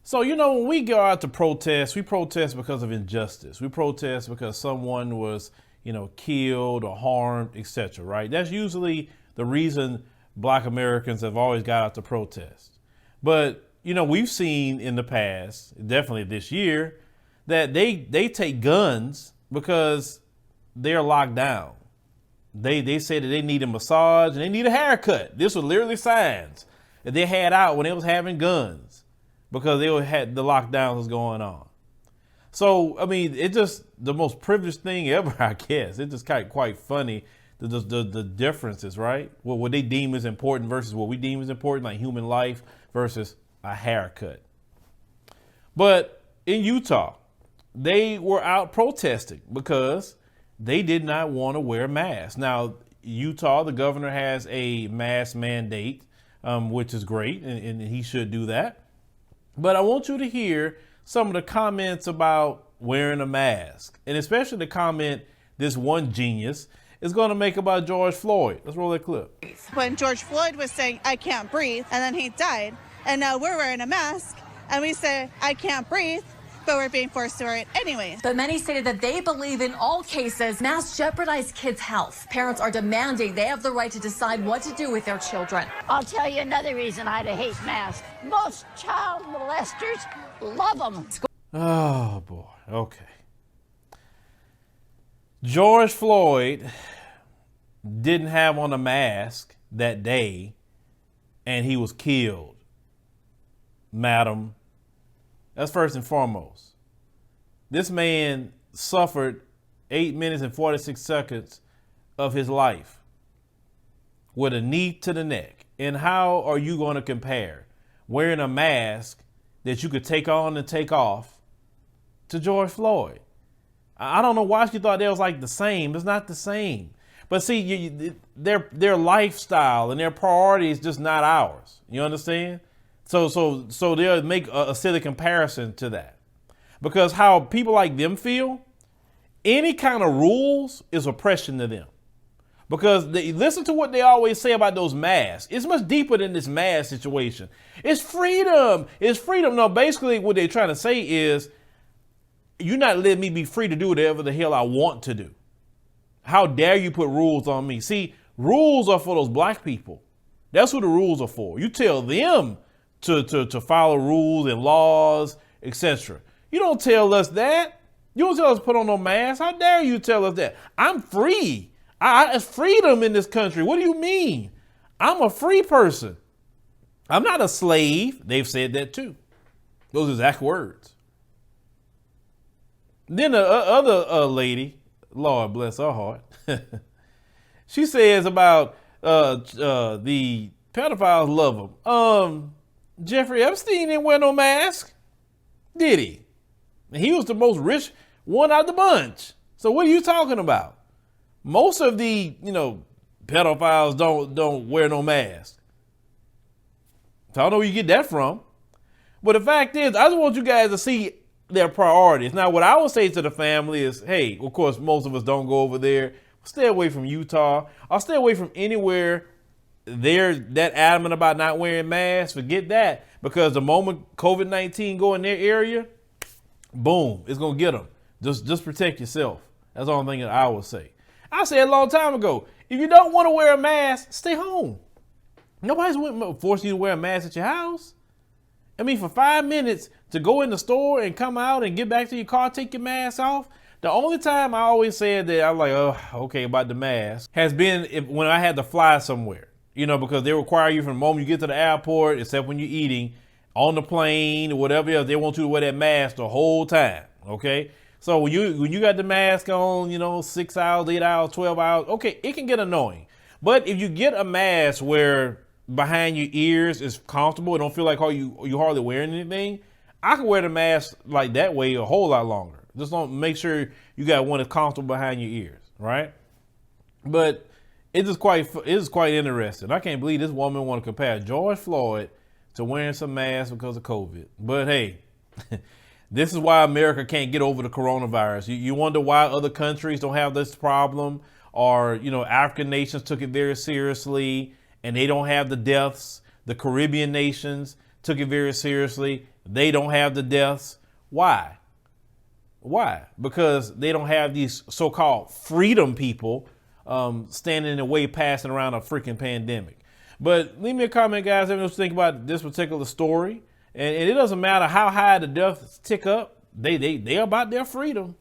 So, when we go out to protest, we protest because of injustice. We protest because someone was, killed or harmed, etc., right? That's usually the reason Black Americans have always got out to protest. But, we've seen in the past, definitely this year, that they take guns because they're locked down. They say that they need a massage and they need a haircut. This was literally signs that they had out when they was having guns because they had the lockdown was going on. So, it's just the most privileged thing ever, I guess. It's just quite funny, the differences, right? What they deem is important versus what we deem is important, like human life versus a haircut. But in Utah, they were out protesting because they did not want to wear masks. Now, Utah, the governor has a mask mandate, which is great, and he should do that. But I want you to hear some of the comments about wearing a mask, and especially the comment this one genius is going to make about George Floyd. Let's roll that clip. When George Floyd was saying, "I can't breathe," and then he died, and now we're wearing a mask, and we say, "I can't breathe," but we're being forced to wear it anyways. But many stated that they believe in all cases masks jeopardize kids' health. Parents are demanding they have the right to decide what to do with their children. I'll tell you another reason I hate masks. Most child molesters love them. Oh, boy. Okay. George Floyd didn't have on a mask that day, and he was killed. Madam, that's first and foremost. This man suffered 8 minutes and 46 seconds of his life with a knee to the neck. And how are you going to compare wearing a mask that you could take on and take off to George Floyd? I don't know why she thought they was like the same. It's not the same. But see, their lifestyle and their priority is just not ours. You understand? So they'll make a silly comparison to that. Because how people like them feel, any kind of rules is oppression to them. Because they listen to what they always say about those masks. It's much deeper than this mask situation. It's freedom. It's freedom. No, basically what they're trying to say is, you're not letting me be free to do whatever the hell I want to do. How dare you put rules on me? See, rules are for those black people. That's what the rules are for. You tell them to follow rules and laws, etc. You don't tell us that. You don't tell us to put on no mask. How dare you tell us that? I'm free. It's freedom in this country. What do you mean? I'm a free person. I'm not a slave. They've said that too. Those exact words. Then the other lady, Lord bless her heart, she says about the pedophiles love him. Jeffrey Epstein didn't wear no mask, did he? And he was the most rich one out of the bunch. So what are you talking about? Most of the, pedophiles don't wear no mask. So I don't know where you get that from. But the fact is, I just want you guys to see their priorities. Now, what I would say to the family is, hey, of course, most of us don't go over there. Stay away from Utah. I'll stay away from anywhere they're that adamant about not wearing masks. Forget that. Because the moment COVID-19 go in their area, boom, it's going to get them. Just protect yourself. That's the only thing that I would say. I said a long time ago, if you don't want to wear a mask, stay home. Nobody's forcing you to wear a mask at your house. For 5 minutes to go in the store and come out and get back to your car, take your mask off. The only time I always said that I'm like, oh, okay, about the mask has been when I had to fly somewhere, because they require you from the moment you get to the airport, except when you're eating, on the plane or whatever else, they want you to wear that mask the whole time. Okay. So when you got the mask on, 6 hours, 8 hours, 12 hours, okay, it can get annoying. But if you get a mask where behind your ears is comfortable, it don't feel like you hardly wearing anything, I can wear the mask like that way a whole lot longer. Just don't make sure you got one that's comfortable behind your ears, right? But it's quite interesting. I can't believe this woman want to compare George Floyd to wearing some masks because of COVID. But hey, this is why America can't get over the coronavirus. You wonder why other countries don't have this problem, or African nations took it very seriously and they don't have the deaths. The Caribbean nations, took it very seriously. They don't have the deaths. Why? Why? Because they don't have these so-called freedom people standing in the way, passing around a freaking pandemic. But leave me a comment, guys. Let me know what you think about this particular story. And it doesn't matter how high the deaths tick up. They about their freedom.